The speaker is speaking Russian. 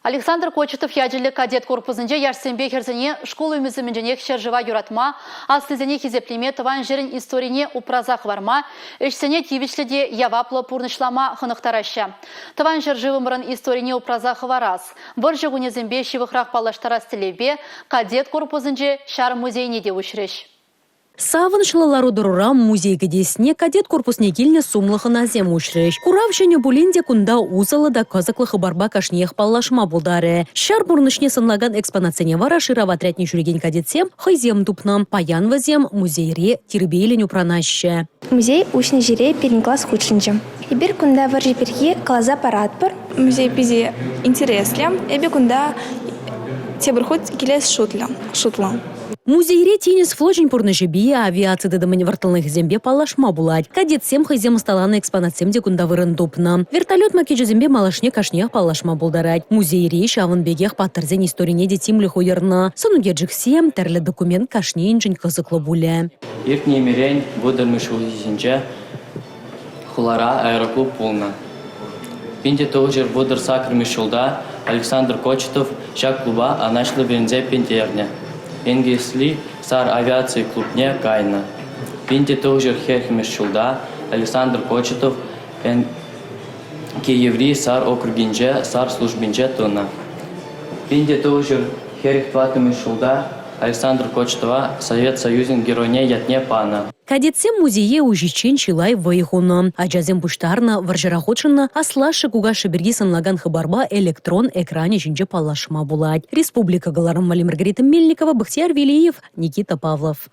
Александр Кочетов ядерлі кадет корпусынде яшсенбе херзіне школы өмізімінженек шержыва юратма, аслызіне хизеплеме тыван жерін историне упразақ варма, үшсене тивичледе яваплы пурнышлама хынықтараща. Тыван жержывымырын историне упразақ варас. Выржы гунезімбе шивықрақ палаштарас тілебе кадет корпусынде шар музейне де үшреш. Савынышлылару дұрурам музейгі десіне кадет корпусне келіне сумлығы назем үшреш. Курав және бұлінде күнда узалы да қазықлығы барба кашнех паллашма бұлдары. Шар бұрнышне сынлаган экспонацияне вара ширава отрядне жүрген кадетсем хайзем тупнам, паян вазем музейре тирбейлен упранаще. Музей учны жире перен класс худшинчем. Ибір күнда варжи перге клаза парад бар. Музей пизе интереслям, эбе күнда тебір худ келес шутлам. Музейре тенис фложень пурнышебе авиация дедамын вартылных зембе палашма булать. Кадет сем хайзем сталаны экспонатсем де кунда вырын тупна. Вертолет македжи зембе малашне кашнех палашма булдарать. Музейре шавын бегех паттырзен историне де тимлі хуйырна. Санугеджик сем тәрлі документ кашне инжень кызыклы буле. Иртне мерень выдырмыш улизинче хулара аэроклуб полна. Пинде тоже выдыр сакрмыш улда Александр Кочетов шак клуба анашлы бензе пинтерне. Энгесли сар авиации клубне кайна. Пинте тоже херхмеш шулда Александр Кочетов Киеври сар округинже сар службинже тона. Пинте тоже херхтватымеш шулда Александр Кочетова Совет Союзин геройне ятне пана. Кадетсем музее ужичен чилай вайхуна. Аджазем буштарна варжараходшына аслашы кугашы берги санлаган хабарба электрон экране жинже палашма булать. Республика Галарым Маргарита Мельникова, Бахтияр Велиев, Никита Павлов.